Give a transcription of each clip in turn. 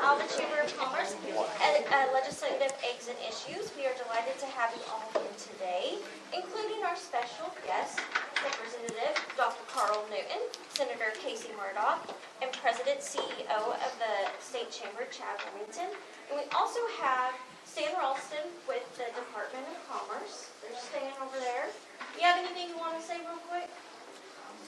Alva Chamber of Commerce Legislative Eggs and Issues. We are delighted to have you all in today, including our special guest, Representative Dr. Carl Newton, Senator Casey Murdoch, and President CEO of the State Chamber, Chad Wilmington. And we also have Stan Ralston with the Department of Commerce. They're staying over there. You have anything you want to say real quick?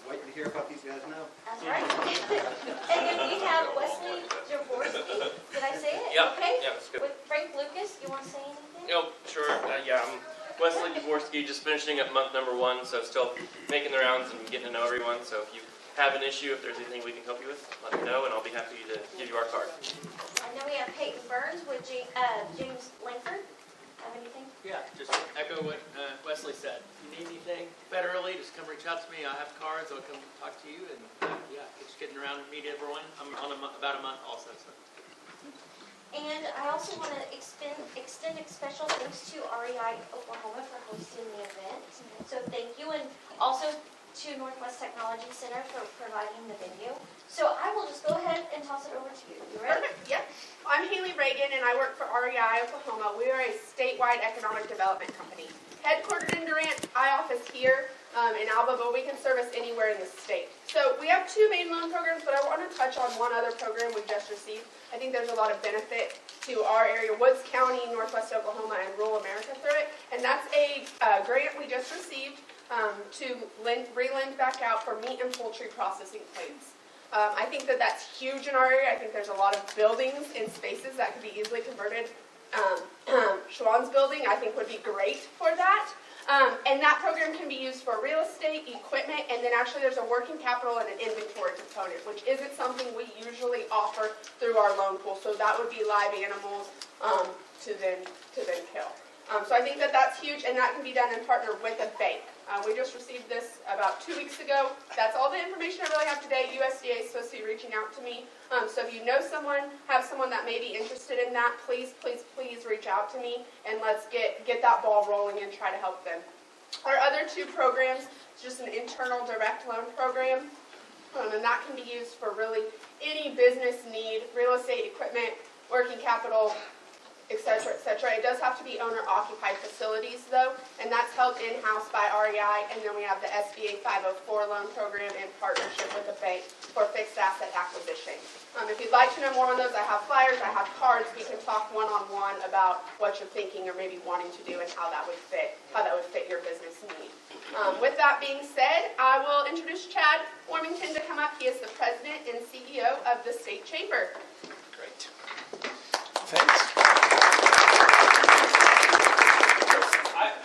Waiting to hear about these guys now. That's right. And then we have Wesley Jaworski. Did I say it? Yeah. Okay. Yeah, that's good. With Frank Lucas, you want to say anything? Oh, sure. Yeah, I'm Wesley Jaworski, just finishing up month number 1, so still making the rounds and getting to know everyone. So if you have an issue, if there's anything we can help you with, let me know, and I'll be happy to give you our card. And then we have Peyton Burns with James Langford. Have anything? Yeah, just echo what Wesley said. If you need anything federally, just come reach out to me. I have cards. I'll come talk to you. And yeah, just getting around and meet everyone. I'm on about a month also. So. And I also want to extend special thanks to REI Oklahoma for hosting the event. So thank you, and also to Northwest Technology Center for providing the venue. So I will just go ahead and toss it over to you. You ready? Perfect. Yep. I'm Haley Reagan, and I work for REI Oklahoma. We are a statewide economic development company. Headquartered in Durant, I office here in Alva, but we can service anywhere in the state. So we have 2 main loan programs, but I want to touch on one other program we just received. I think there's a lot of benefit to our area, Woods County, Northwest Oklahoma, and rural America through it. And that's a grant we just received to re-lend back out for meat and poultry processing plants. I think that that's huge in our area. I think there's a lot of buildings and spaces that could be easily converted. Schwann's building, I think, would be great for that. And that program can be used for real estate, equipment, and then actually there's a working capital and an inventory component, which isn't something we usually offer through our loan pool. So that would be live animals to then kill. So I think that that's huge, and that can be done in partner with a bank. We just received this about 2 weeks ago. That's all the information I really have today. USDA is supposed to be reaching out to me. So if you know someone, have someone that may be interested in that, please reach out to me, and let's get that ball rolling and try to help them. Our other 2 programs, just an internal direct loan program, and that can be used for really any business need, real estate, equipment, working capital, etc., etc. It does have to be owner-occupied facilities, though, and that's held in-house by REI, and then we have the SBA 504 loan program in partnership with the bank for fixed asset acquisition. If you'd like to know more on those, I have flyers, I have cards. We can talk one-on-one about what you're thinking or maybe wanting to do and how that would fit your business need. With that being said, I will introduce Chad Wilmington to come up. He is the president and CEO of the State Chamber. Great. Thanks.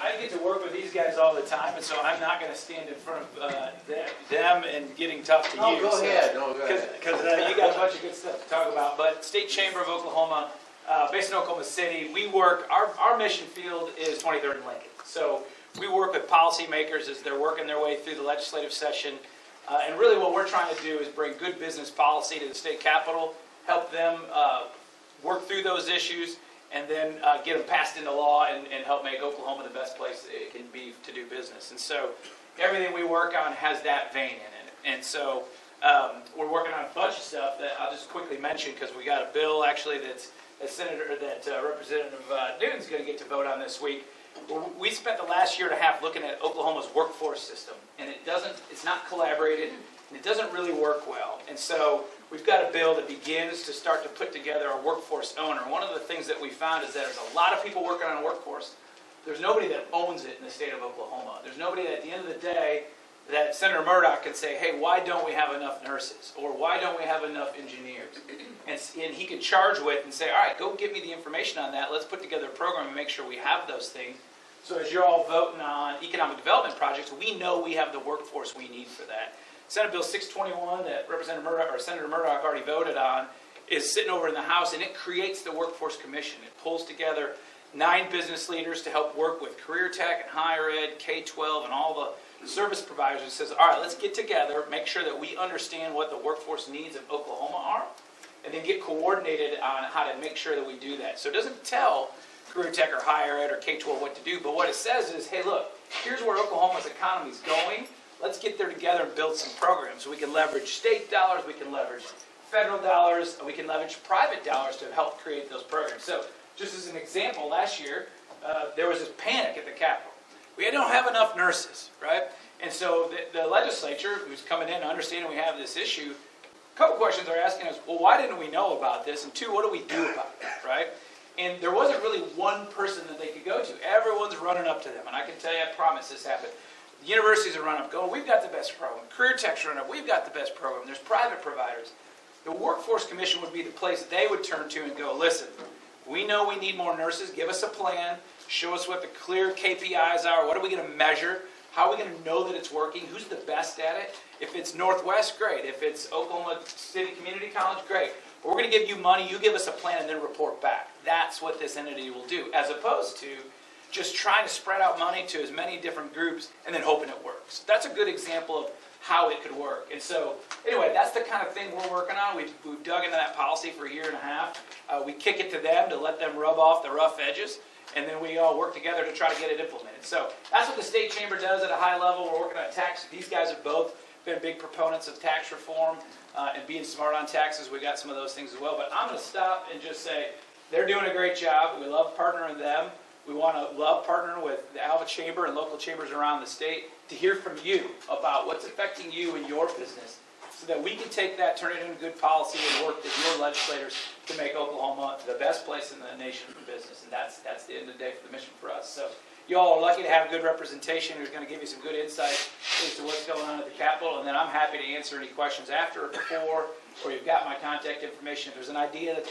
I get to work with these guys all the time, and so I'm not going to stand in front of them and getting tough to you. Go ahead. Because you got a bunch of good stuff to talk about. But State Chamber of Oklahoma, based in Oklahoma City, we work, our mission field is 23rd and Lincoln. So we work with policymakers as they're working their way through the legislative session. And really what we're trying to do is bring good business policy to the state capitol, help them work through those issues, and then get them passed into law and help make Oklahoma the best place it can be to do business. And so everything we work on has that vein in it. And so we're working on a bunch of stuff that I'll just quickly mention because we got a bill actually that Representative Newton's going to get to vote on this week. We spent the last year and a half looking at Oklahoma's workforce system, and it's not collaborated, and it doesn't really work well. And so we've got a bill that begins to start to put together a workforce owner. One of the things that we found is that there's a lot of people working on a workforce. There's nobody that owns it in the state of Oklahoma. There's nobody that at the end of the day that Senator Murdoch could say, hey, why don't we have enough nurses? Or why don't we have enough engineers? And he could charge with and say, all right, go get me the information on that. Let's put together a program and make sure we have those things. So as you're all voting on economic development projects, we know we have the workforce we need for that. Senate Bill 621 that Senator Murdoch already voted on is sitting over in the House, and it creates the Workforce Commission. It pulls together 9 business leaders to help work with career tech and higher ed, K-12, and all the service providers. It says, all right, let's get together, make sure that we understand what the workforce needs of Oklahoma are, and then get coordinated on how to make sure that we do that. So it doesn't tell career tech or higher ed or K-12 what to do, but what it says is, hey, look, here's where Oklahoma's economy is going. Let's get there together and build some programs. We can leverage state dollars, we can leverage federal dollars, we can leverage private dollars to help create those programs. So just as an example, last year, there was this panic at the Capitol. We don't have enough nurses, right? And so the legislature, who's coming in, understanding we have this issue, a couple questions they're asking us, well, why didn't we know about this? And two, what do we do about it, right? And there wasn't really one person that they could go to. Everyone's running up to them. And I can tell you, I promise this happened. The universities are running up, going, we've got the best program. Career Tech's running up, we've got the best program. There's private providers. The Workforce Commission would be the place they would turn to and go, listen, we know we need more nurses. Give us a plan. Show us what the clear KPIs are. What are we going to measure? How are we going to know that it's working? Who's the best at it? If it's Northwest, great. If it's Oklahoma City Community College, great. But we're going to give you money. You give us a plan and then report back. That's what this entity will do, as opposed to just trying to spread out money to as many different groups and then hoping it works. That's a good example of how it could work. And so, anyway, that's the kind of thing we're working on. We've dug into that policy for a year and a half. We kick it to them to let them rub off the rough edges, and then we all work together to try to get it implemented. So that's what the state chamber does at a high level. We're working on tax. These guys have both been big proponents of tax reform and being smart on taxes. We got some of those things as well. But I'm going to stop and just say they're doing a great job. We love partnering with them. We want to love partnering with the Alva Chamber and local chambers around the state to hear from you about what's affecting you and your business so that we can take that, turn it into good policy and work with your legislators to make Oklahoma the best place in the nation for business. And that's the end of the day for the mission for us. So you all are lucky to have good representation who's going to give you some good insight as to what's going on at the Capitol. And then I'm happy to answer any questions after or before, or you've got my contact information. If there's an idea that's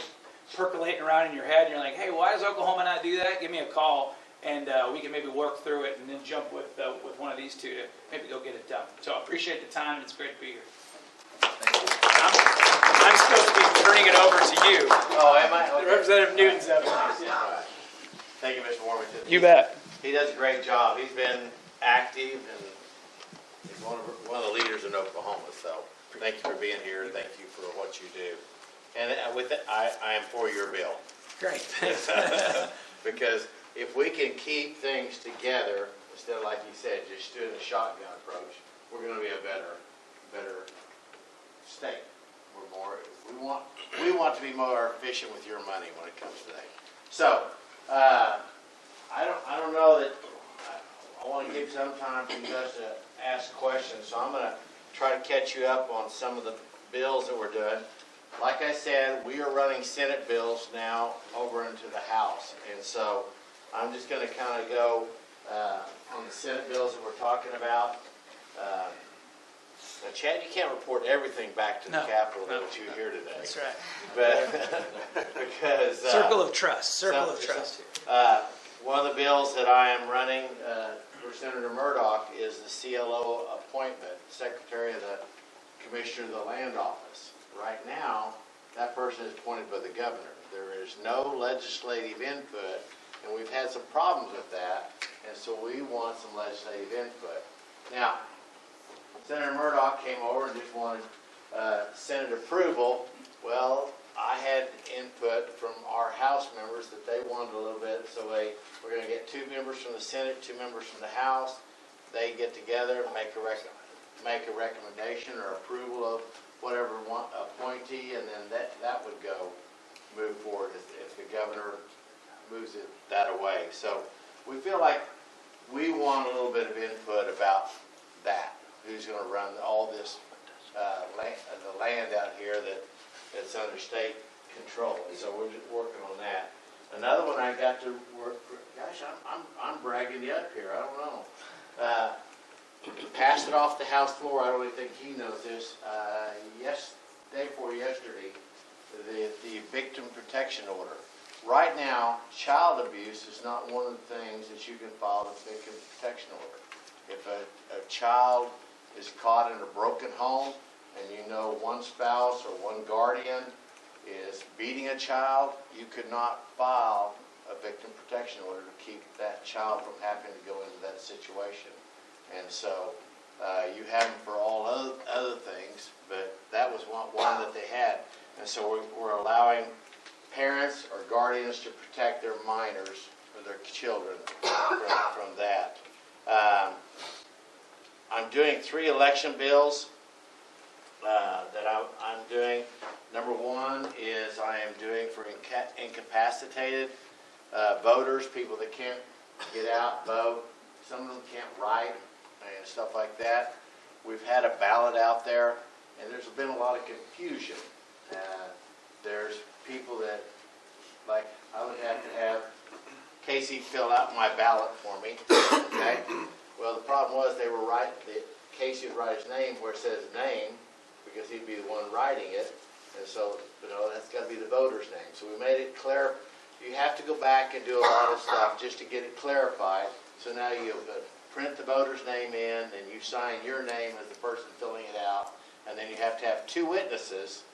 percolating around in your head and you're like, hey, why does Oklahoma not do that? Give me a call and we can maybe work through it and then jump with one of these two to maybe go get it done. So I appreciate the time and it's great to be here. I'm supposed to be turning it over to you. Oh, am I? Okay. Representative Newton's up next. All right. Thank you, Mr. Warmington. You bet. He does a great job. He's been active and he's one of the leaders in Oklahoma. So thank you for being here. Thank you for what you do. And with it, I am for your bill. Great. Because if we can keep things together instead of, like you said, just doing a shotgun approach, we're going to be a better state. We want to be more efficient with your money when it comes to that. So I don't know that I want to give some time for you guys to ask questions. So I'm going to try to catch you up on some of the bills that we're doing. Like I said, we are running Senate bills now over into the House, and so I'm just going to kind of go on the Senate bills that we're talking about. Now, Chad, you can't report everything back to the Capitol that you hear today. That's right. But because Circle of trust. Circle of trust. One of the bills that I am running for Senator Murdoch is the CLO appointment, Secretary of the Commissioner of the Land Office. Right now, that person is appointed by the governor. There is no legislative input, and we've had some problems with that, and so we want some legislative input. Now, Senator Murdoch came over and just wanted Senate approval. Well, I had input from our House members that they wanted a little bit, so we're going to get 2 members from the Senate, 2 members from the House. They get together and make a recommendation or approval of whatever appointee, and then that would move forward if the governor moves it that away. So we feel like we want a little bit of input about that. Who's going to run all this the land out here that's under state control? And so we're just working on that. Another one I got to work. Gosh, I'm bragging you up here. I don't know. Passed it off the House floor. I don't even think he knows this. Day before yesterday, the victim protection order. Right now, child abuse is not one of the things that you can file a victim protection order. If a child is caught in a broken home and you know one spouse or one guardian is beating a child, you could not file a victim protection order to keep that child from having to go into that situation. And so you have them for all other things, but that was one that they had. And so we're allowing parents or guardians to protect their minors or their children from that. I'm doing 3 election bills that I'm doing. am doing for incapacitated voters, people that can't get out, vote. Some of them can't write and stuff like that. We've had a ballot out there, and there's been a lot of confusion. There's people that, like, I would have to have Casey fill out my ballot for me, okay? Well, the problem was they were right, Casey would write his name where it says name, because he'd be the one writing it, and so, that's got to be the voter's name. So we made it clear, you have to go back and do a lot of stuff just to get it clarified. So now you print the voter's name in, and you sign your name as the person filling it out, and then you have to have 2 witnesses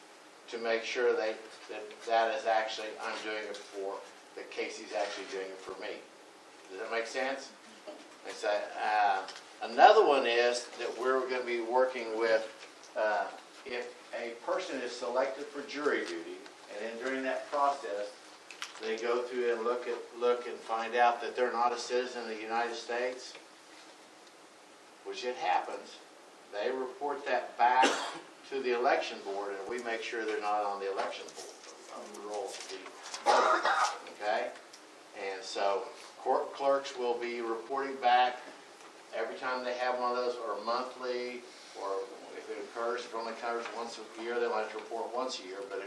to make sure that is actually, I'm doing it for, that Casey's actually doing it for me. Does that make sense? Another one is that we're going to be working with, if a person is selected for jury duty, and then during that process, they go through and look and find out that they're not a citizen of the United States, which it happens, they report that back to the election board, and we make sure they're not on the election board. Okay? And so court clerks will be reporting back every time they have one of those, or monthly, or if it occurs, if it only occurs once a year, they might have to report once a year, but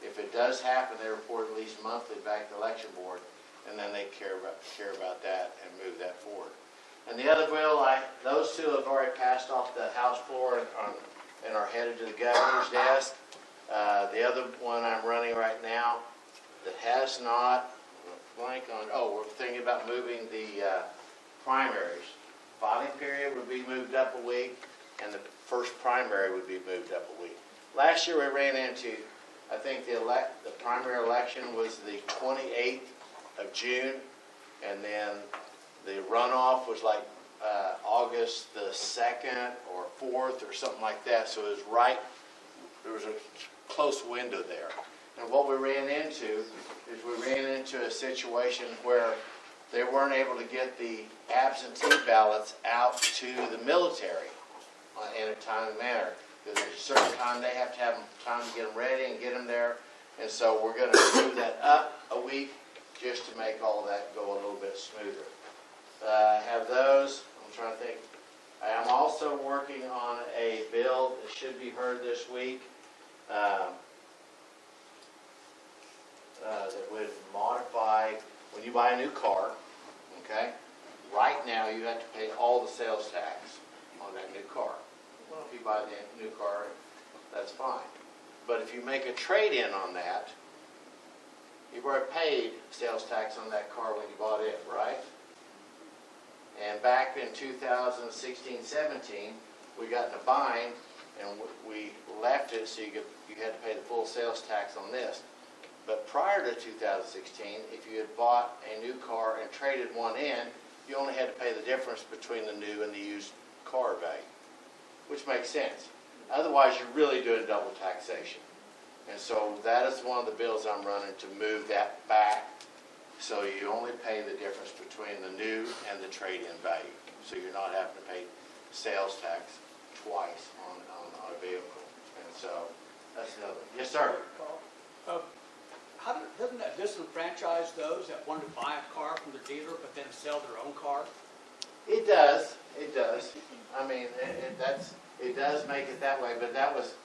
if it does happen, they report at least monthly back to the election board, and then they care about that and move that forward. And the other bill, those 2 have already passed off the House floor and are headed to the governor's desk. The other one I'm running right now that has not, we're thinking about moving the primaries. Filing period would be moved up a week, and the first primary would be moved up a week. Last year we ran into, I think the primary election was the 28th of June, and then the runoff was like August the 2nd or 4th or something like that. So it was there was a close window there. And what we ran into is a situation where they weren't able to get the absentee ballots out to the military in a timely manner. Because there's a certain time they have to have time to get them ready and get them there. And so we're going to move that up a week just to make all that go a little bit smoother. I have those. I'm trying to think. I am also working on a bill that should be heard this week that would modify when you buy a new car, okay? Right now you have to pay all the sales tax on that new car. Well, if you buy the new car, that's fine. But if you make a trade-in on that, you've already paid sales tax on that car when you bought it, right? And back in 2016-17, we got in a bind, and we left it so you had to pay the full sales tax on this. But prior to 2016, if you had bought a new car and traded one in, you only had to pay the difference between the new and the used car value, which makes sense. Otherwise, you're really doing double taxation. And so that is one of the bills I'm running to move that back so you only pay the difference between the new and the trade-in value. So you're not having to pay sales tax twice on a vehicle. And so that's another. Yes, sir. Doesn't that disenfranchise those that want to buy a car from the dealer but then sell their own car? It does. It does. I mean, it does make it that way. But that was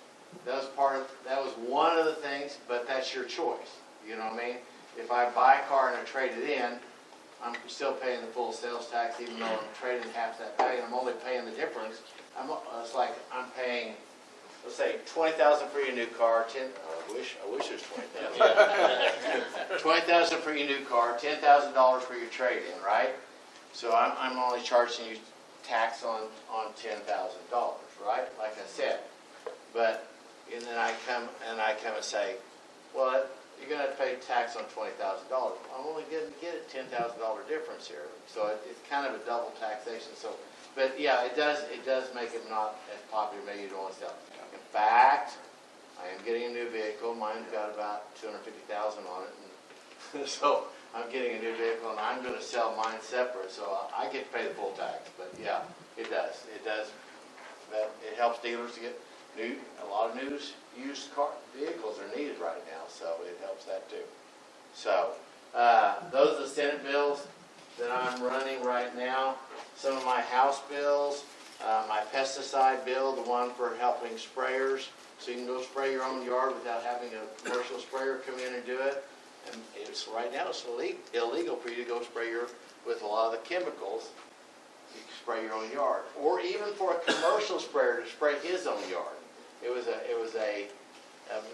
one of the things. But that's your choice. You know what I mean? If I buy a car and I trade it in, I'm still paying the full sales tax, even though I'm trading half that value. I'm only paying the difference. It's like I'm paying, let's say, $20,000 for your new car. I wish it was $20,000. $20,000 for your new car, $10,000 for your trade-in, right? So I'm only charging you tax on $10,000, right? Like I said. But and then I come and say, well, you're going to have to pay tax on $20,000. I'm only going to get a $10,000 difference here. So it's kind of a double taxation. So, but yeah, it does make it not as popular. Maybe you don't want to sell. In fact, I am getting a new vehicle. Mine's got about $250,000 on it. And so I'm getting a new vehicle, and I'm going to sell mine separate. So I get to pay the full tax. But yeah, it does. It does. But it helps dealers to get a lot of used car vehicles are needed right now, so it helps that too. So, those are the Senate bills that I'm running right now. Some of my House bills, my pesticide bill, the one for helping sprayers, so you can go spray your own yard without having a commercial sprayer come in and do it. And it's, right now, it's illegal for you to go spray with a lot of the chemicals. You can spray your own yard, or even for a commercial sprayer to spray his own yard. It was a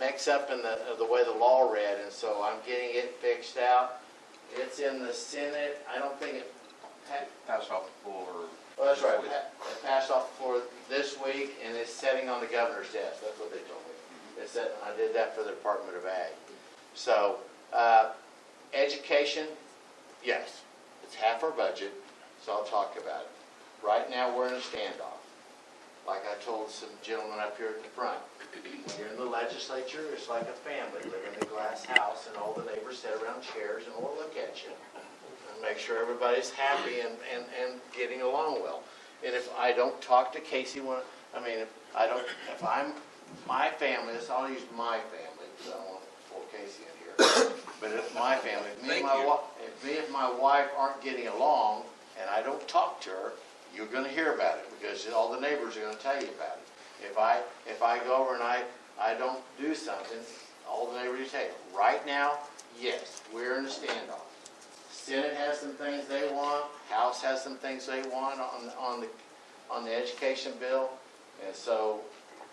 mix up in the way the law read, and so I'm getting it fixed out. It's in the Senate. I don't think it Passed off the floor. Oh, that's right. It passed off the floor this week, and it's sitting on the governor's desk. That's what they told me. I did that for the Department of Ag. So, education, yes, it's half our budget, so I'll talk about it. Right now, we're in a standoff. Like I told some gentlemen up here at the front, when you're in the legislature, it's like a family living in a glass house, and all the neighbors sit around chairs and all look at you. Make sure everybody's happy and getting along well. And if I don't talk to Casey, if I'm my family, I'll use my family because I don't want to pull Casey in here. But if my family, if me and my wife aren't getting along and I don't talk to her, you're going to hear about it because all the neighbors are going to tell you about it. If I go over and I don't do something, all the neighbors tell you. Right now, yes, we're in a standoff. Senate has some things they want. House has some things they want on the education bill. And so,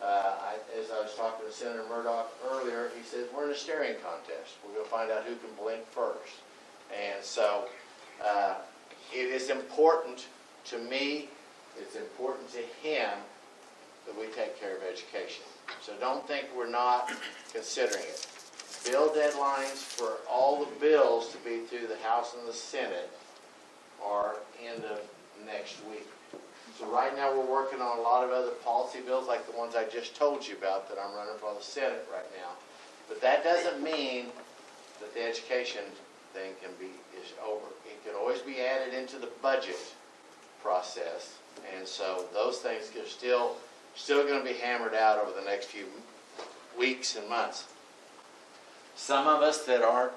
as I was talking to Senator Murdoch earlier, he said, we're in a staring contest. We're going to find out who can blink first. And so, it is important to me, it's important to him that we take care of education. So don't think we're not considering it. Bill deadlines for all the bills to be through the House and the Senate are end of next week. So right now we're working on a lot of other policy bills like the ones I just told you about that I'm running for the Senate right now. But that doesn't mean that the education thing is over. It can always be added into the budget process. And so those things are still going to be hammered out over the next few weeks and months. Some of us that aren't,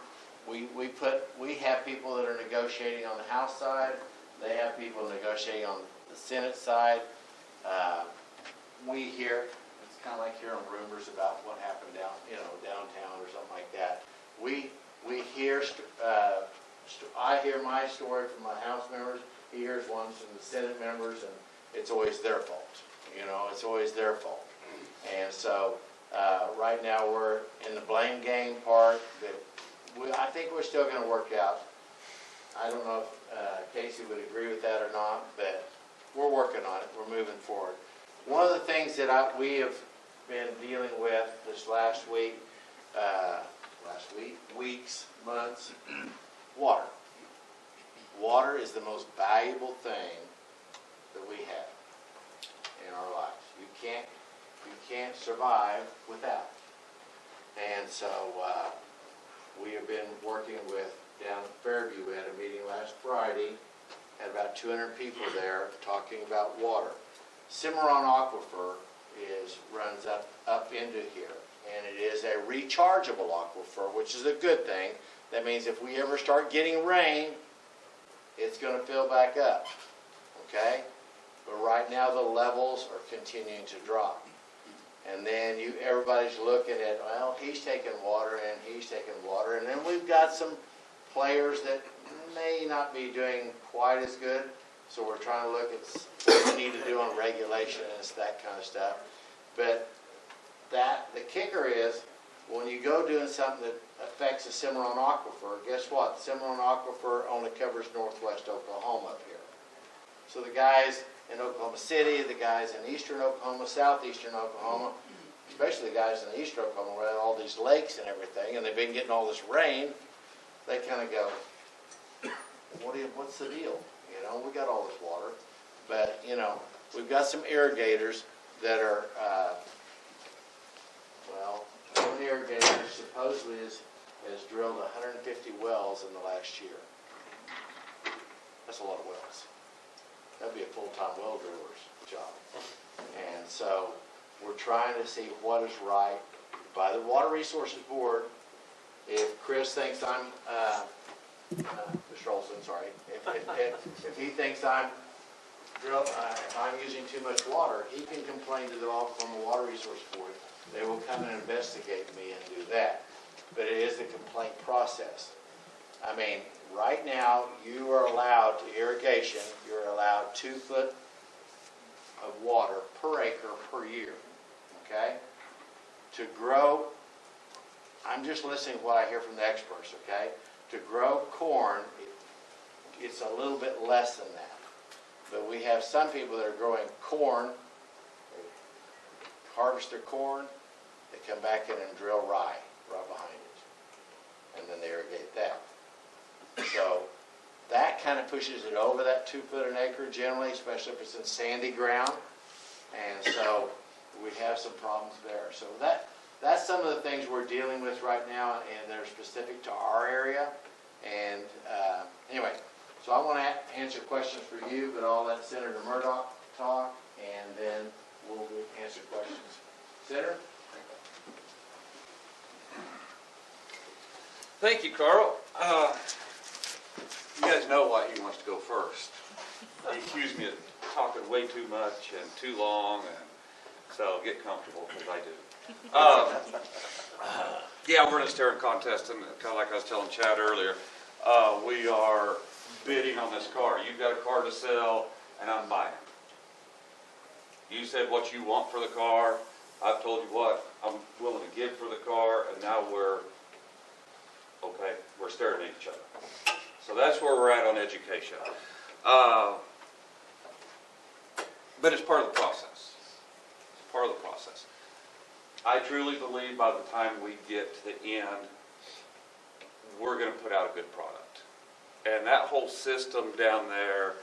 we have people that are negotiating on the House side. They have people negotiating on the Senate side. We hear, it's kind of like hearing rumors about what happened downtown or something like that. We hear, I hear my story from my House members. He hears ones from the Senate members, and it's always their fault. It's always their fault. And so, right now we're in the blame game part, but I think we're still going to work out. I don't know if Casey would agree with that or not, but we're working on it. We're moving forward. One of the things that we have been dealing with this weeks, months, water. Water is the most valuable thing that we have in our lives. You can't survive without it. And so we have been working with down at Fairview. We had a meeting last Friday, had about 200 people there talking about water. Cimarron Aquifer runs up into here, and it is a rechargeable aquifer, which is a good thing. That means if we ever start getting rain, it's going to fill back up, okay? But right now the levels are continuing to drop. And then everybody's looking at, well, he's taking water and he's taking water. And then we've got some players that may not be doing quite as good. So we're trying to look at what we need to do on regulation and that kind of stuff. But the kicker is, when you go doing something that affects the Cimarron Aquifer, guess what? The Cimarron Aquifer only covers northwest Oklahoma up here. So the guys in Oklahoma City, the guys in eastern Oklahoma, southeastern Oklahoma, especially the guys in eastern Oklahoma where all these lakes and everything, and they've been getting all this rain, they kind of go, what's the deal? We got all this water. But, we've got some irrigators that are, one irrigator supposedly has drilled 150 wells in the last year. That's a lot of wells. That'd be a full-time well driller's job. And so we're trying to see what is right by the Water Resources Board. If Chris thinks I'm, Mr. Olson, sorry, if he thinks if I'm using too much water, he can complain to the Oklahoma Water Resources Board. They will come and investigate me and do that. But it is the complaint process. I mean, right now, you are allowed to irrigation, you're allowed 2 foot of water per acre per year, okay? To grow, I'm just listening to what I hear from the experts, okay? To grow corn, it's a little bit less than that. But we have some people that are growing corn, they harvest their corn, they come back in and drill rye right behind it. And then they irrigate that. So that kind of pushes it over that 2 foot an acre generally, especially if it's in sandy ground. And so we have some problems there. So that's some of the things we're dealing with right now, and they're specific to our area. And anyway, so I want to answer questions for you, but I'll let Senator Murdoch talk, and then we'll answer questions. Senator? Thank you, Carl. You guys know why he wants to go first. He accused me of talking way too much and too long, and so get comfortable, because I do. Yeah, we're in a staring contest, and kind of like I was telling Chad earlier, we are bidding on this car. You've got a car to sell, and I'm buying. You said what you want for the car. I've told you what I'm willing to give for the car, and now we're staring at each other. So that's where we're at on education. But it's part of the process. It's part of the process. I truly believe by the time we get to the end, we're going to put out a good product. And that whole system down there,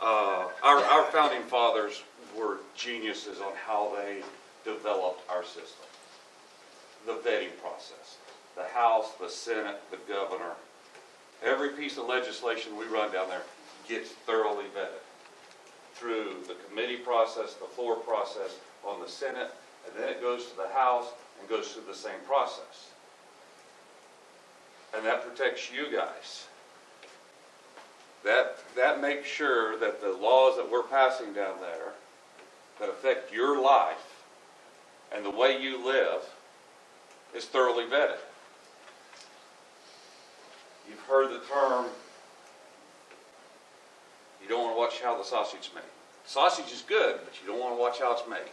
our founding fathers were geniuses on how they developed our system. The vetting process. The House, the Senate, the governor. Every piece of legislation we run down there gets thoroughly vetted through the committee process, the floor process on the Senate, and then it goes to the House and goes through the same process. And that protects you guys. That makes sure that the laws that we're passing down there that affect your life and the way you live is thoroughly vetted. You've heard the term, you don't want to watch how the sausage is made. Sausage is good, but you don't want to watch how it's made.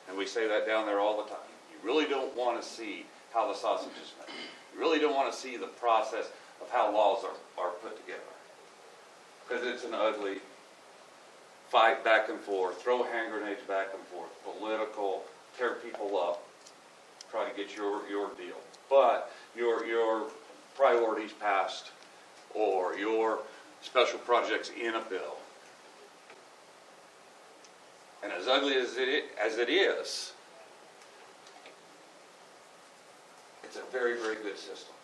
And we say that down there all the time. You really don't want to see how the sausage is made. You really don't want to see the process of how laws are put together. Because it's an ugly fight back and forth, throw hand grenades back and forth, political, tear people up, try to get your deal. But your priorities passed or your special projects in a bill. And as ugly as it is, it's a very, very good system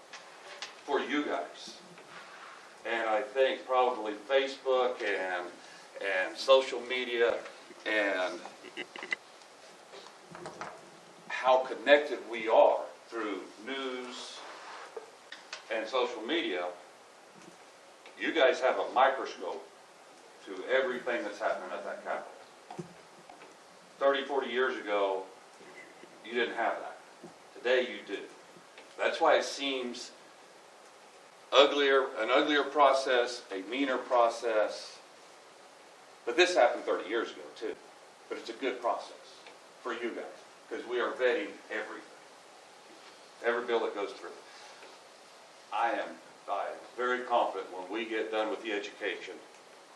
for you guys. And I think probably Facebook and social media and how connected we are through news and social media, you guys have a microscope to everything that's happening at that Capitol. 30, 40 years ago, you didn't have that. Today you do. That's why it seems an uglier process, a meaner process. But this happened 30 years ago too. But it's a good process for you guys because we are vetting everything. Every bill that goes through. I am very confident when we get done with the education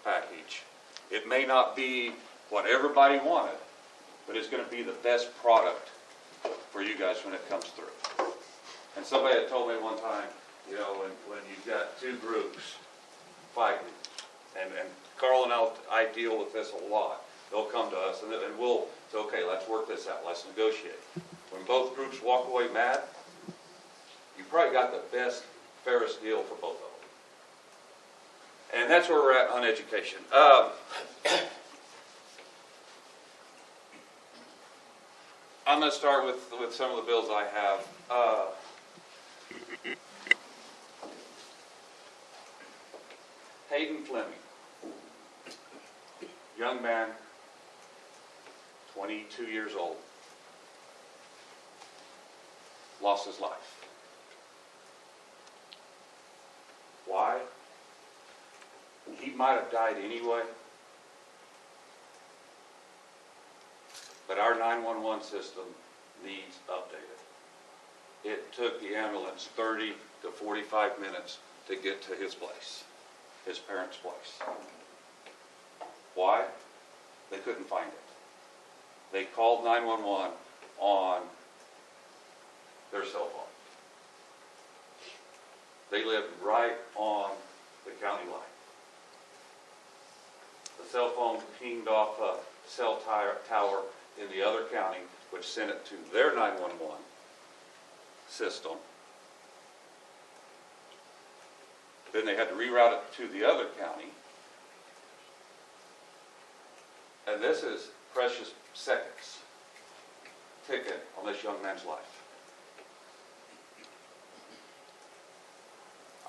package. It may not be what everybody wanted, but it's going to be the best product for you guys when it comes through. And somebody had told me one time, you know, when you've got two groups fighting, and Carl and I deal with this a lot. They'll come to us and we'll say, okay, let's work this out. Let's negotiate. When both groups walk away mad, you probably got the best, fairest deal for both of them. And that's where we're at on education. I'm going to start with some of the bills I have. Hayden Fleming, young man, 22 years old, lost his life. Why? He might have died anyway, but our 911 system needs updated. It took the ambulance 30 to 45 minutes to get to his place, his parents' place. Why? They couldn't find it. They called 911 on their cell phone. They lived right on the county line. The cell phone pinged off a cell tower in the other county, which sent it to their 911 system. Then they had to reroute it to the other county. And this is precious seconds ticking on this young man's life.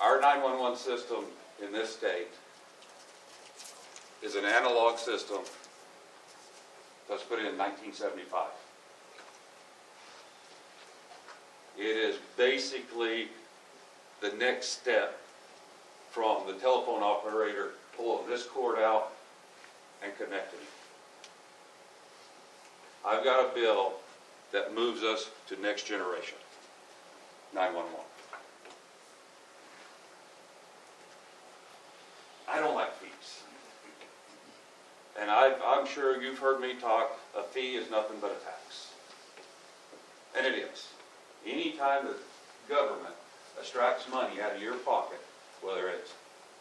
Our 911 system in this state is an analog system that was put in 1975. It is basically the next step from the telephone operator pulling this cord out and connecting it. I've got a bill that moves us to next generation, 911. I don't like fees. And I'm sure you've heard me talk, a fee is nothing but a tax. And it is. Anytime the government extracts money out of your pocket, whether it's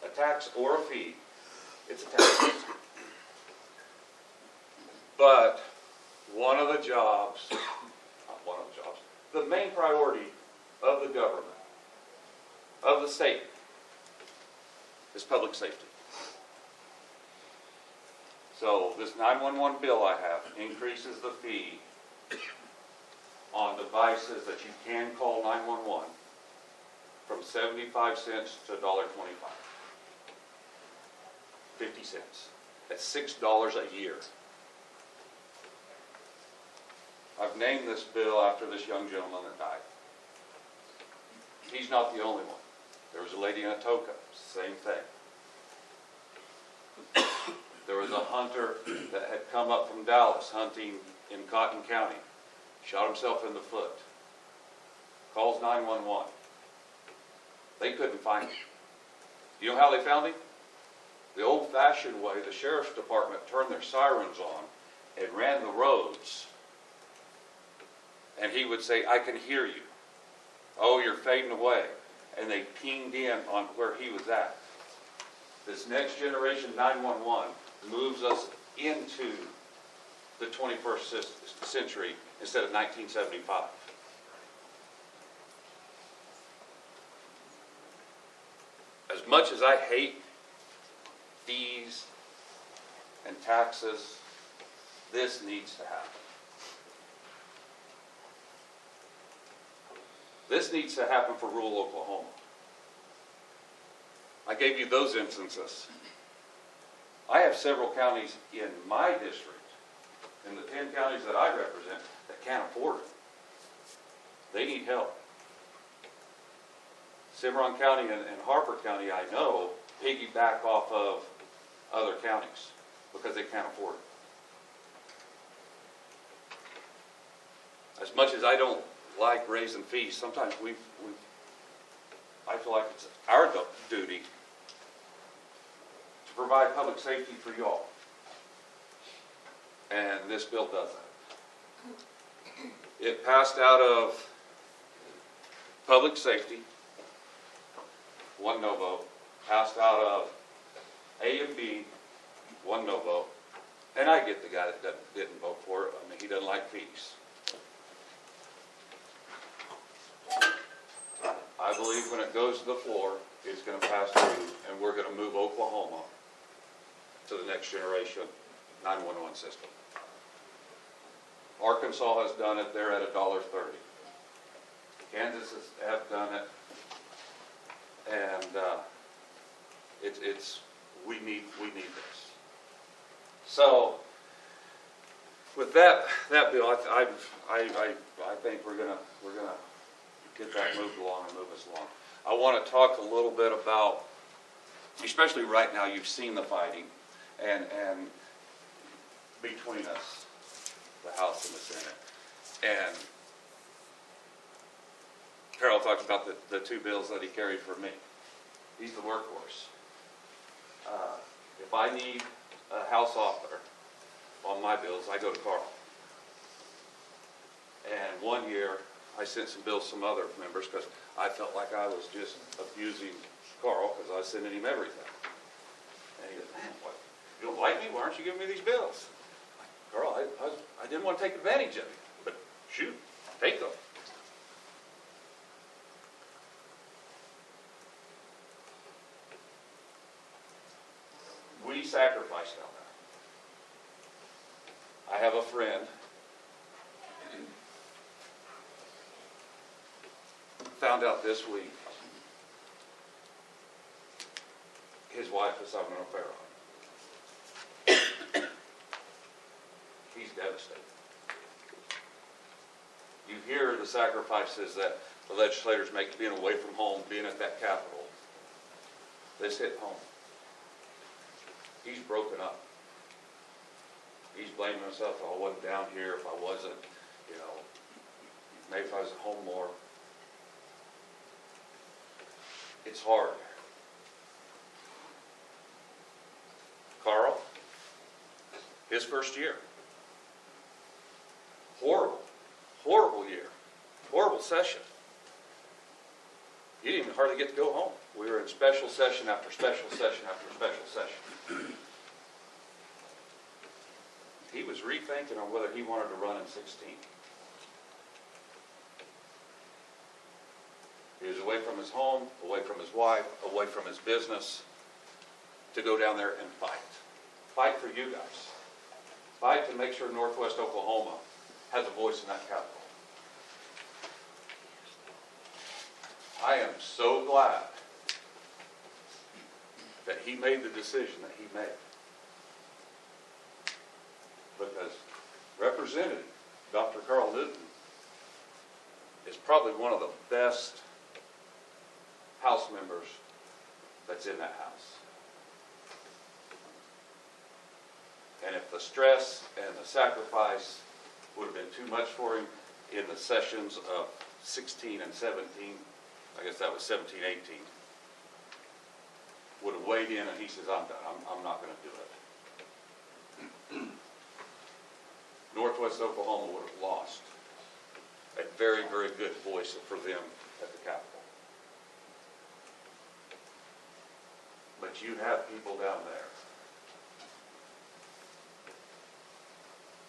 a tax or a fee, it's a tax. But one of the jobs, the main priority of the government, of the state, is public safety. So this 911 bill I have increases the fee on devices that you can call 911 from 75 cents to $1.25. 50 cents. That's $6 a year. I've named this bill after this young gentleman that died. He's not the only one. There was a lady in Atoka, same thing. There was a hunter that had come up from Dallas hunting in Cotton County. Shot himself in the foot. Calls 911. They couldn't find him. You know how they found him? The old-fashioned way, the sheriff's department turned their sirens on and ran the roads. And he would say, "I can hear you. Oh, you're fading away." And they pinged in on where he was at. This next generation 911 moves us into the 21st century instead of 1975. As much as I hate fees and taxes, this needs to happen. This needs to happen for rural Oklahoma. I gave you those instances. I have several counties in my district, in the 10 counties that I represent, that can't afford it. They need help. Cimarron County and Harper County, I know, piggyback off of other counties because they can't afford it. As much as I don't like raising fees, sometimes I feel like it's our duty to provide public safety for y'all. And this bill does that. It passed out of public safety, 1 no vote. Passed out of A and B, 1 no vote. And I get the guy that didn't vote for it. I mean, he doesn't like fees. I believe when it goes to the floor, it's going to pass through, and we're going to move Oklahoma to the next generation 911 system. Arkansas has done it, they're at $1.30. Kansas have done it, and we need this. So, with that bill, I think we're gonna get that moved along and move us along. I want to talk a little bit about, especially right now, you've seen the fighting, and between us, the House and the Senate, and Carol talked about the two bills that he carried for me. He's the workhorse. If I need a House author on my bills, I go to Carl. And one year, I sent some bills to some other members because I felt like I was just abusing Carl because I was sending him everything. And he goes, man, what, you don't like me? Why aren't you giving me these bills? I'm like, Carl, I didn't want to take advantage of you, but shoot, take them. We sacrifice down there. I have a friend found out this week his wife is having an affair on him. He's devastated. You hear the sacrifices that the legislators make being away from home, being at that Capitol. This hit home. He's broken up. He's blaming himself if I wasn't down here, if I wasn't, maybe if I was at home more. It's hard. Carl, his first year. Horrible year. Horrible session. He didn't even hardly get to go home. We were in special session after special session after special session. He was rethinking on whether he wanted to run in 16. He was away from his home, away from his wife, away from his business, to go down there and fight. Fight for you guys. Fight to make sure Northwest Oklahoma has a voice in that Capitol. I am so glad that he made the decision that he made. Because Representative Dr. Carl Newton is probably one of the best House members that's in that House. And if the stress and the sacrifice would have been too much for him in the sessions of 16 and 17, I guess that was 17, 18, would have weighed in and he says, I'm done. I'm not going to do it. Northwest Oklahoma would have lost a very, very good voice for them at the Capitol. But you have people down there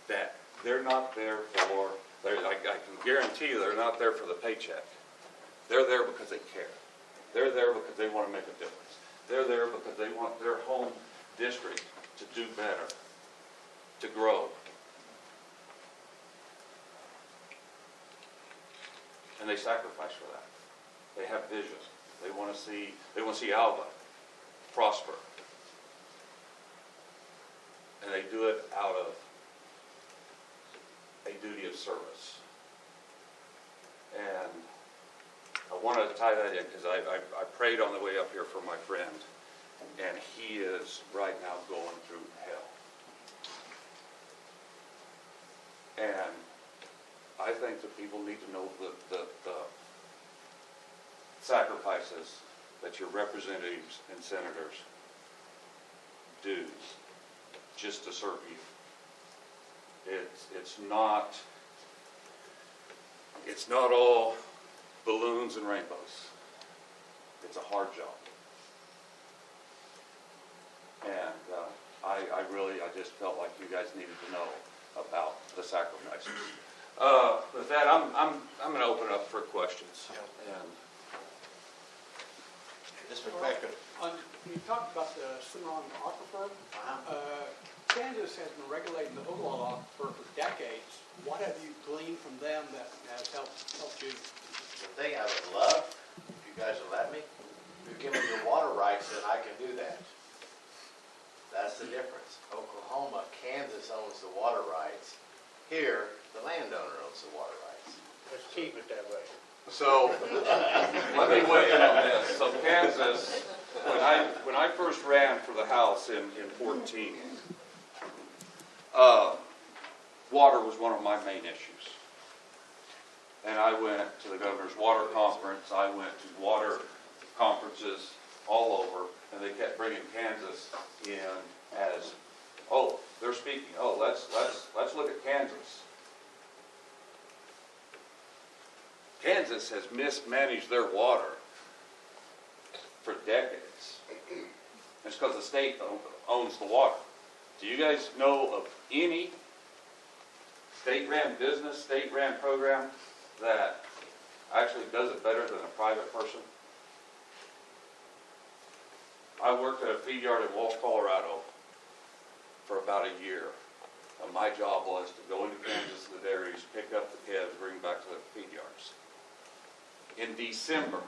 that they're not there for, I can guarantee you they're not there for the paycheck. They're there because they care. They're there because they want to make a difference. They're there because they want their home district to do better, to grow. And they sacrifice for that. They have vision. They want to see Alva prosper. And they do it out of a duty of service. And I wanted to tie that in because I prayed on the way up here for my friend, and he is right now going through hell. And I think that people need to know the sacrifices that your representatives and senators do just to serve you. It's not all balloons and rainbows. It's a hard job. And I just felt like you guys needed to know about the sacrifices. With that, I'm going to open it up for questions. And Ms. McBecker. You talked about the Cimarron Aquifer. Kansas has been regulating the Oglala for decades. What have you gleaned from them that has helped you? The thing I would love, if you guys will let me, if you give me your water rights, then I can do that. That's the difference. Oklahoma, Kansas owns the water rights. Here, the landowner owns the water rights. Let's keep it that way. So, let me weigh in on this. So Kansas, when I first ran for the House in 14, water was one of my main issues. And I went to the governor's water conference, I went to water conferences all over, and they kept bringing Kansas in as, oh, they're speaking, oh, let's look at Kansas. Kansas has mismanaged their water for decades. It's because the state owns the water. Do you guys know of any state-ran business, state-ran program that actually does it better than a private person? I worked at a feed yard in Walsh, Colorado for about a year. And my job was to go into Kansas to the dairies, pick up the calves, bring them back to the feed yards. In December,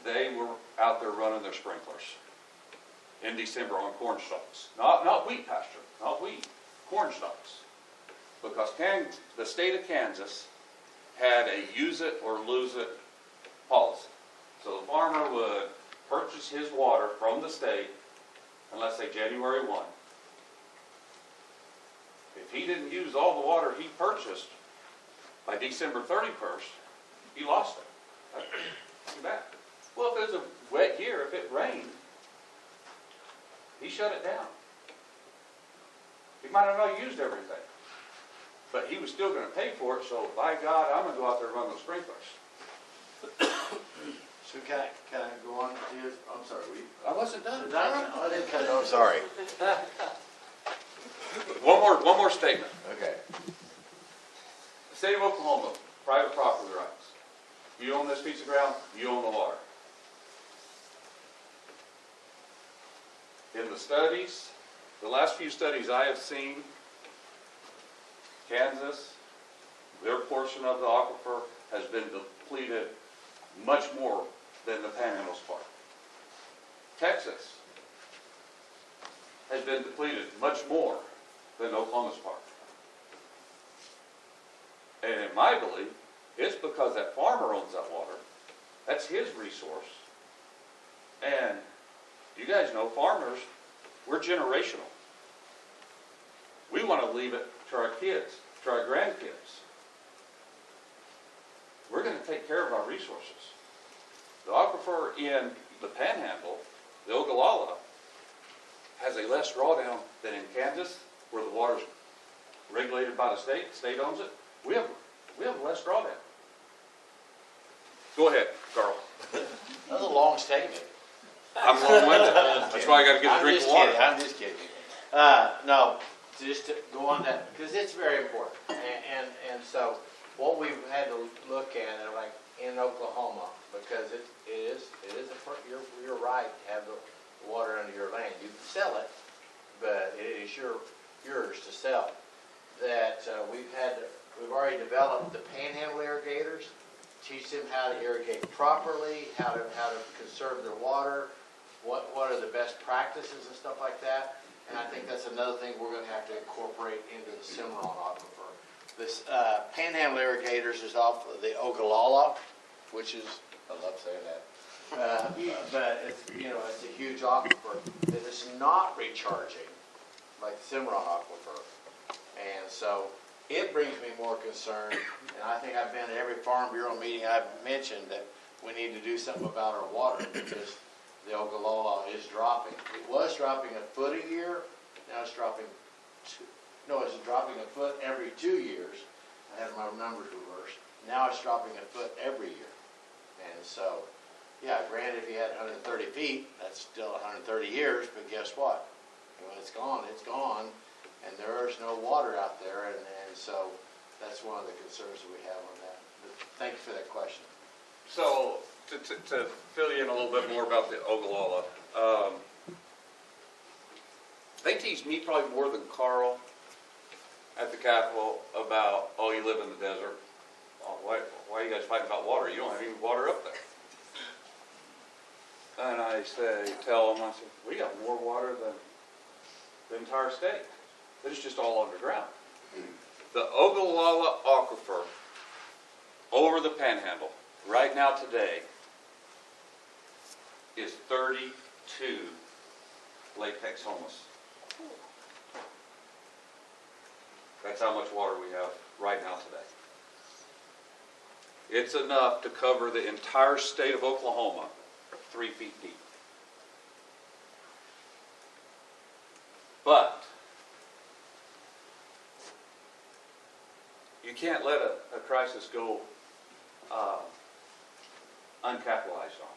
they were out there running their sprinklers. In December on corn stalks. Not wheat pasture, not wheat, corn stalks. Because the state of Kansas had a use it or lose it policy. So the farmer would purchase his water from the state, and let's say January 1. If he didn't use all the water he purchased by December 31st, he lost it. That's too bad. Well, if it was a wet year, if it rained, he shut it down. He might have not used everything. But he was still going to pay for it, so by God, I'm going to go out there and run those sprinklers. So can I go on to you? I'm sorry, I wasn't done. I didn't cut it, I'm sorry. One more statement. Okay. The state of Oklahoma, private property rights. You own this piece of ground, you own the water. In the studies, the last few studies I have seen, Kansas, their portion of the aquifer has been depleted much more than the Panhandle's part. Texas has been depleted much more than Oklahoma's part. And in my belief, it's because that farmer owns that water. That's his resource. And you guys know farmers, we're generational. We want to leave it to our kids, to our grandkids. We're going to take care of our resources. The aquifer in the Panhandle, the Ogallala, has a less drawdown than in Kansas, where the water's regulated by the state owns it. We have less drawdown. Go ahead, Carl. That was a long statement. I'm long-winded. That's why I got to get a drink of water. I'm just kidding. No, just to go on that, because it's very important. And so what we've had to look at, like in Oklahoma, because it is you're right to have the water under your land. You can sell it, but it is yours to sell. That we've already developed the panhandle irrigators, teach them how to irrigate properly, how to conserve their water, what are the best practices and stuff like that. And I think that's another thing we're going to have to incorporate into the Cimarron aquifer. This panhandle irrigators is off of the Ogallala, which is, I love saying that. But it's a huge aquifer that is not recharging like the Cimarron aquifer. And so it brings me more concern, and I think I've been at every Farm Bureau meeting I've mentioned that we need to do something about our water because the Ogallala is dropping. It was dropping a foot a year, now it's dropping it's dropping a foot every 2 years. I have my numbers reversed. Now it's dropping a foot every year. And so, yeah, granted, if you had 130 feet, that's still 130 years, but guess what? When it's gone, and there is no water out there, and so that's one of the concerns that we have on that. But thank you for that question. So, to fill you in a little bit more about the Ogallala, They teased me probably more than Carl at the Capitol about, oh, you live in the desert. Oh, why are you guys fighting about water? You don't have any water up there. And I tell them, I said, we got more water than the entire state. It's just all underground. The Ogallala Aquifer over the Panhandle, right now today, is 32 latex homeless. That's how much water we have right now today. It's enough to cover the entire state of Oklahoma 3 feet deep. But you can't let a crisis go uncapitalized on.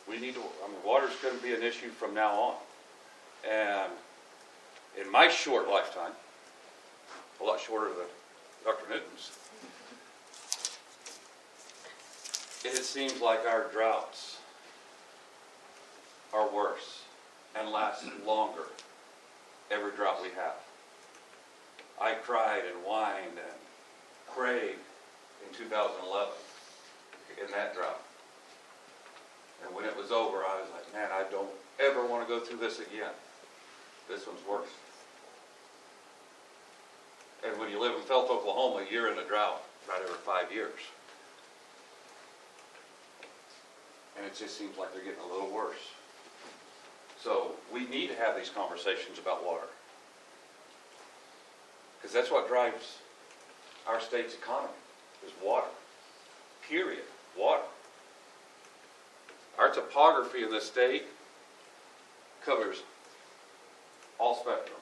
We need to, water's going to be an issue from now on. And in my short lifetime, a lot shorter than Dr. Newton's, it seems like our droughts are worse and last longer every drought we have. I cried and whined and prayed in 2011 in that drought. And when it was over, I was like, man, I don't ever want to go through this again. This one's worse. And when you live in Felt, Oklahoma, you're in a drought right every 5 years. And it just seems like they're getting a little worse. So we need to have these conversations about water. Because that's what drives our state's economy, is water. Period. Water. Our topography in this state covers all spectrums.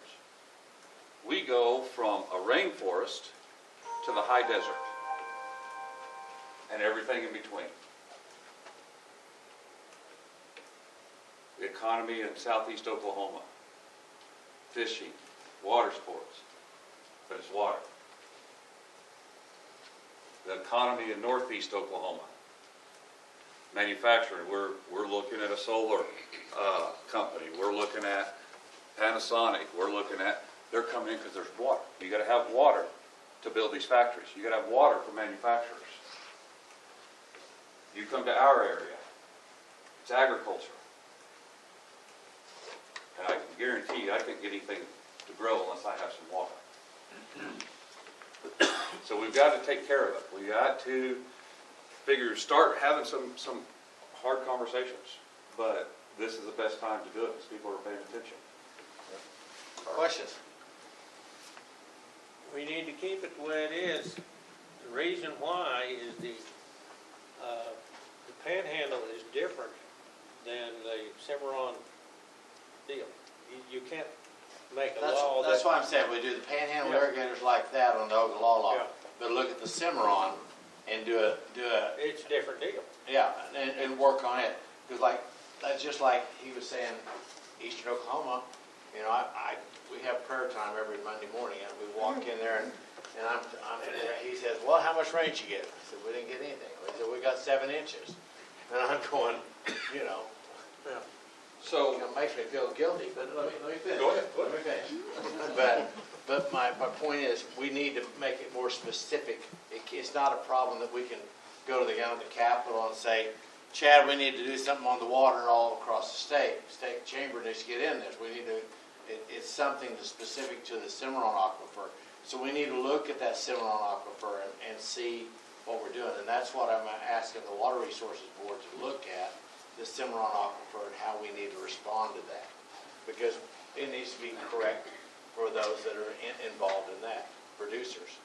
We go from a rainforest to the high desert and everything in between. The economy in southeast Oklahoma, fishing, water sports, but it's water. The economy in northeast Oklahoma, manufacturing, we're looking at a solar company, we're looking at Panasonic, they're coming in because there's water. You got to have water to build these factories. You got to have water for manufacturers. You come to our area, it's agriculture. And I can guarantee you I can't get anything to grow unless I have some water. So we've got to take care of it. We got to start having some hard conversations. But this is the best time to do it because people are paying attention. Questions? We need to keep it the way it is. The reason why is the panhandle is different than the Cimarron deal. You can't make a law That's why I'm saying we do the panhandle irrigators like that on the Ogallala, Yeah. but look at the Cimarron and do a it's a different deal. yeah, and work on it. Because that's just like he was saying, Eastern Oklahoma, you know, we have prayer time every Monday morning, and we walk in there, and he says, well, how much rain did you get? I said, we didn't get anything. He said, we got 7 inches. And I'm going, you know, So it makes me feel guilty, but let me finish. Go ahead. Let me finish. But my point is, we need to make it more specific. It's not a problem that we can go to the Capitol and say, Chad, we need to do something on the water all across the state. State chamber needs to get in this. We need to. It's something that's specific to the Cimarron Aquifer. So we need to look at that Cimarron Aquifer and see what we're doing. And that's what I'm asking the Water Resources Board to look at, the Cimarron Aquifer, and how we need to respond to that. Because it needs to be correct for those that are involved in that, producers.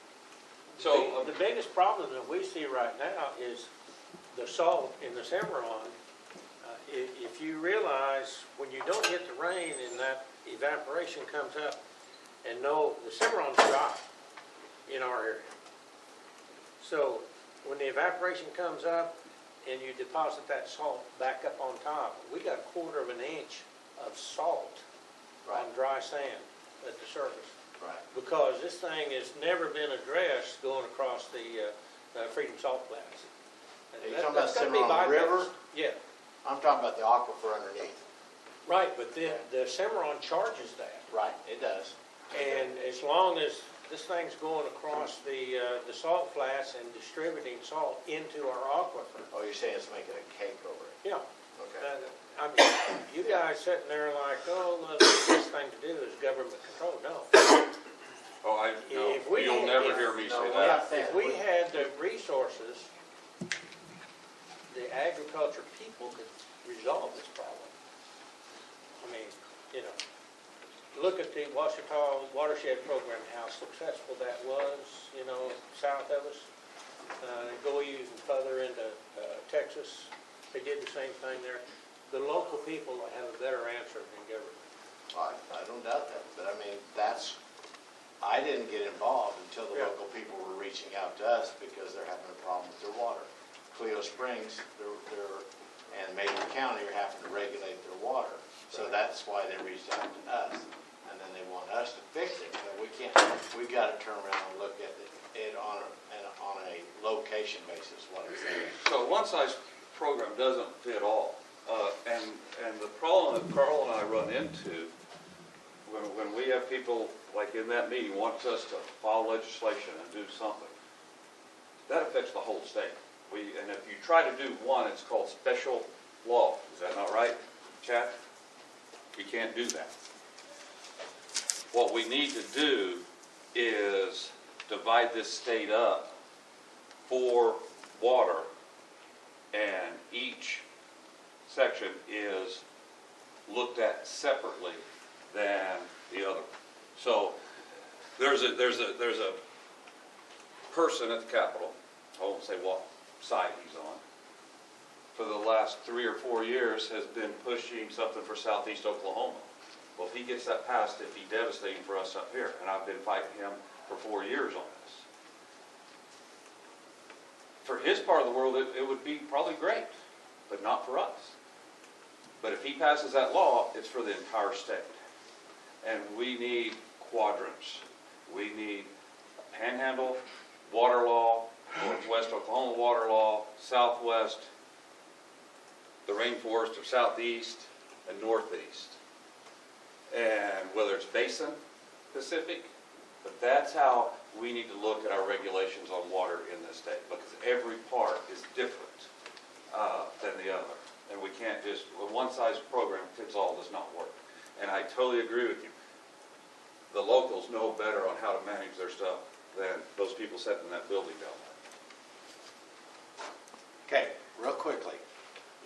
So the biggest problem that we see right now is the salt in the Cimarron. If you realize when you don't get the rain and that evaporation comes up, and the Cimarron's dry in our area. So when the evaporation comes up and you deposit that salt back up on top, we got 1/4 of an inch of salt on dry sand at the surface. Right. Because this thing has never been addressed going across the Freedom Salt Flats. Are you talking about Cimarron River? Yeah. I'm talking about the aquifer underneath. Right, but then the Cimarron charges that. Right, it does. And as long as this thing's going across the salt flats and distributing salt into our aquifer. Oh, you're saying it's making a cake over it? Yeah. Okay. I mean, you guys sitting there like, oh, look, the best thing to do is government control. No. Oh, no, If we- you'll never if- hear me say no, that. If we had the resources, the agriculture people could resolve this problem. I mean, you know, look at the Washita watershed program, how successful that was, you know, south of us. Go even further into Texas, they did the same thing there. The local people have a better answer than government. I don't doubt that, but I mean, I didn't get involved until the Yeah. local people were reaching out to us because they're having a problem with their water. Cleo Springs, and Mason County are having to regulate their water. So that's why they reached out to us. And then they want us to fix it, but we can't, we've got to turn around and look at it on a location basis, what I'm saying. So a one-size program doesn't fit all. And the problem that Carl and I run into, when we have people like in that meeting wants us to file legislation and do something, that affects the whole state. And if you try to do one, it's called special law. Is that not right, Chad? You can't do that. What we need to do is divide this state up for water, and each section is looked at separately than the other. So there's a person at the Capitol, I won't say what side he's on, for the last 3 or 4 years has been pushing something for southeast Oklahoma. Well, if he gets that passed, it'd be devastating for us up here, and I've been fighting him for 4 years on this. For his part of the world, it would be probably great, but not for us. But if he passes that law, it's for the entire state. And we need quadrants. We need a panhandle water law, northwest Oklahoma water law, southwest, the rainforest of southeast and northeast. And whether it's basin Pacific, but that's how we need to look at our regulations on water in this state, because every part is different than the other. And we can't just, a one-size program fits all does not work. And I totally agree with you. The locals know better on how to manage their stuff than those people sitting in that building down there. Okay, real quickly,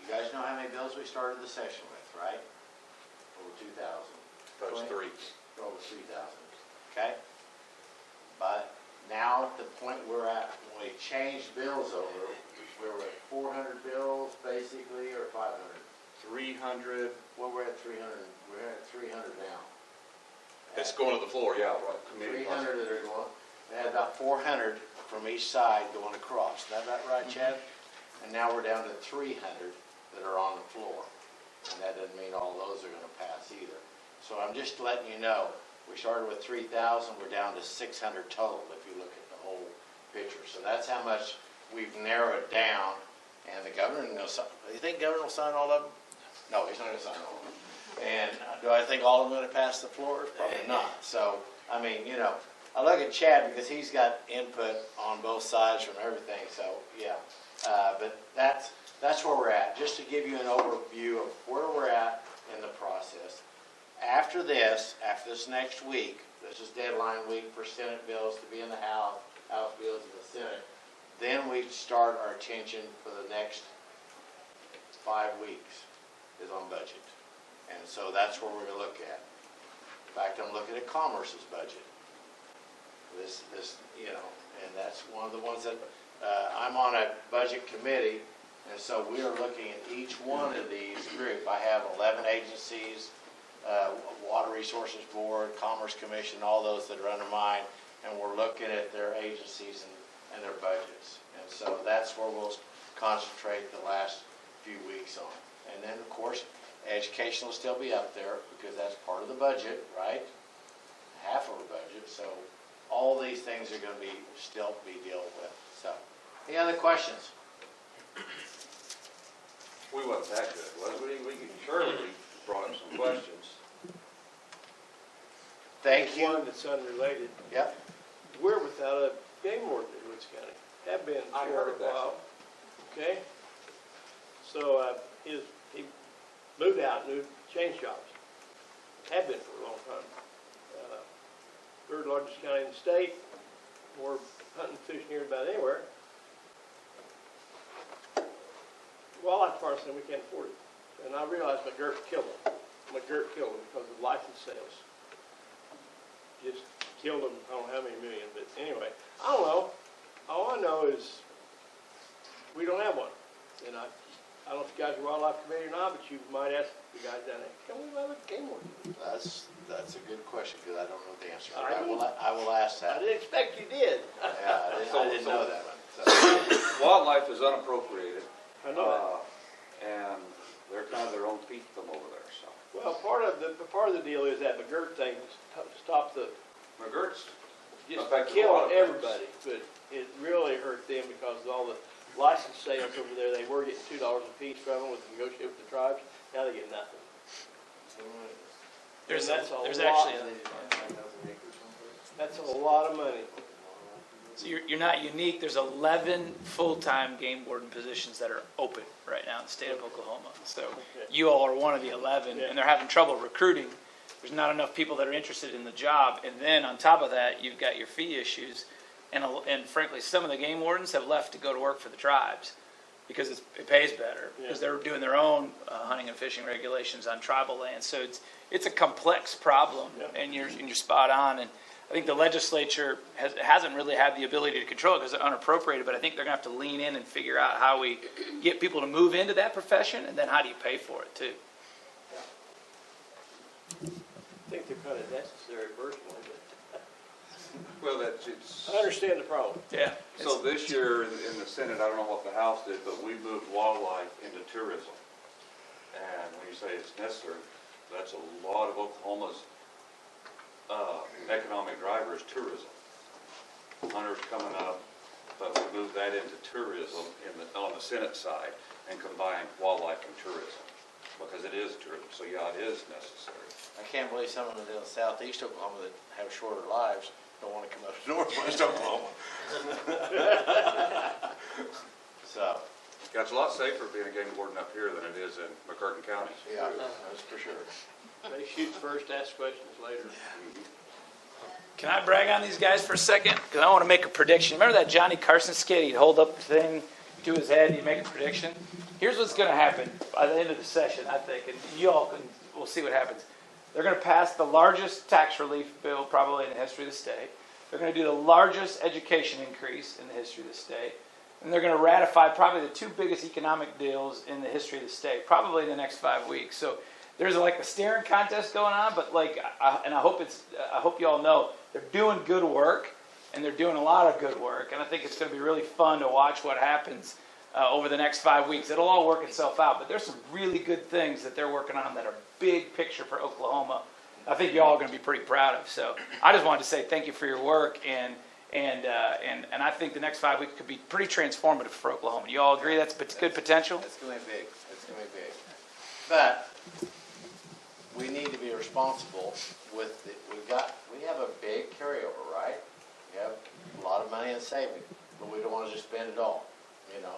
you guys know how many bills we started the session with, right? Over 2,000. Those 3. Over 3,000, okay? But now at the point we're at, when we changed bills over, we were at 400 bills basically, or 500? 300. Well, we're at 300, we're at 300 now. It's going to the floor, yeah, right. Committee. 300 that are going, we had about 400 from each side going across. Is that about right, Chad? And now we're down to 300 that are on the floor. And that doesn't mean all those are going to pass either. So I'm just letting you know, we started with 3,000, we're down to 600 total if you look at the whole picture. So that's how much we've narrowed down. And the governor, do you think the governor will sign all of them? No, he's not going to sign all of them. And do I think all of them are going to pass the floor? Probably not. So, I mean, you know, I look at Chad because he's got input on both sides from everything. So, yeah. But that's where we're at. Just to give you an overview of where we're at in the process. After this next week, this is deadline week for Senate bills to be in the House bills in the Senate. Then we start our attention for the next 5 weeks is on budget. And so that's where we're going to look at. In fact, I'm looking at Commerce's budget. This, you know, and that's one of the ones that I'm on a budget committee, and so we are looking at each one of these groups. I have 11 agencies, Water Resources Board, Commerce Commission, all those that are under mine, and we're looking at their agencies and their budgets. And so that's where we'll concentrate the last few weeks on. And then, of course, education will still be up there because that's part of the budget, right? Half of our budget. So all these things are going to still be dealt with. So, any other questions? We wasn't that good, was we? We surely brought up some questions. Thank you. One that's unrelated. Yep. We're without a game warden in Woods County. Have been I for heard a that. while. Okay? So he moved out and changed jobs. Have been for a long time. Third largest county in the state. More hunting, fishing here about anywhere. Wildlife Department said we can't afford it. And I realized McGirt killed him. McGirt killed him because of license sales. Just killed him, I don't know how many million, but anyway, I don't know. All I know is we don't have one. And I don't know if you guys are wildlife committee or not, but you might ask the guys down there, can we have a game warden? That's a good question, because I don't know the answer. I I will ask I that. didn't expect you did. Yeah, I didn't know that one. So, Wildlife is unappropriated, I know that. and they're kind of their own fiefdom over there, so. Well, part of the deal is that McGirt thing stopped the, McGirt's just affected a lot killing of things. everybody, but it really hurt them because of all the license sales over there. They were getting $2 a piece from them with negotiating with the tribes. Now they get nothing. There's And that's there's a lot. actually, That's a lot of money. so you're not unique. There's 11 full-time game warden positions that are open right now in the state of Oklahoma. So you all are one of the 11, and they're having trouble recruiting. There's not enough people that are interested in the job. And then on top of that, you've got your fee issues. And frankly, some of the game wardens have left to go to work for the tribes because it pays better, because they're doing their own hunting and fishing regulations on tribal land. So it's a complex problem, and you're spot on. And I think the legislature hasn't really had the ability to control it because they're unappropriated, but I think they're going to have to lean in and figure out how we get people to move into that profession, and then how do you pay for it, too. I think they're kind of necessary personally, but Well, it's. I understand the problem. Yeah. So this year in the Senate, I don't know what the House did, but we moved wildlife into tourism. And when you say it's necessary, that's a lot of Oklahoma's economic driver is tourism. Hunters coming up, but we moved that into tourism on the Senate side and combined wildlife and tourism, because it is tourism, so yeah, it is necessary. I can't believe some of them in southeast Oklahoma that have shorter lives don't want to come up to northwest Oklahoma. So, It's a lot safer being a game warden up here than it is in McCurtain County. yeah, that's for sure. They shoot first, ask questions later. Can I brag on these guys for a second? Because I want to make a prediction. Remember that Johnny Carson skit? He'd hold up the thing to his head and he'd make a prediction. Here's what's going to happen by the end of the session, I think, and we'll see what happens. They're going to pass the largest tax relief bill probably in the history of the state. They're going to do the largest education increase in the history of the state. And they're going to ratify probably the two biggest economic deals in the history of the state, probably in the next 5 weeks. So there's like a staring contest going on, but I hope you all know they're doing good work, and they're doing a lot of good work. And I think it's going to be really fun to watch what happens over the next 5 weeks. It'll all work itself out, but there's some really good things that they're working on that are big picture for Oklahoma. I think you all are going to be pretty proud of. So I just wanted to say thank you for your work, and I think the next 5 weeks could be pretty transformative for Oklahoma. Do you all agree that's good potential? It's going to be big. It's going to be big. But we need to be responsible with it. We have a big carryover, right? We have a lot of money in savings, but we don't want to just spend it all.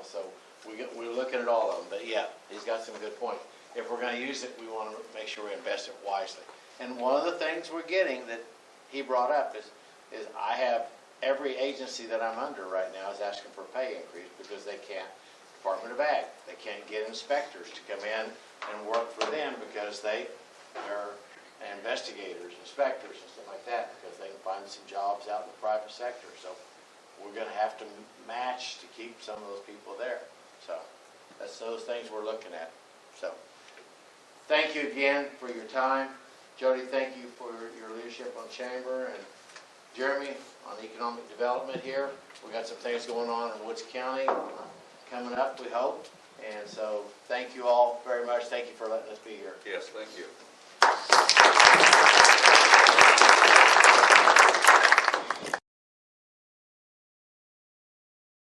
So we're looking at all of them. But yeah, he's got some good points. If we're going to use it, we want to make sure we invest it wisely. And one of the things we're getting that he brought up is I have every agency that I'm under right now is asking for a pay increase because they can't, Department of Ag, they can't get inspectors to come in and work for them because they're investigators, inspectors, and stuff like that, because they can find some jobs out in the private sector. So we're going to have to match to keep some of those people there. So that's those things we're looking at. So thank you again for your time. Jody, thank you for your leadership on Chamber, and Jeremy on economic development here. We got some things going on in Woods County coming up, we hope. And so thank you all very much. Thank you for letting us be here. Yes, thank you.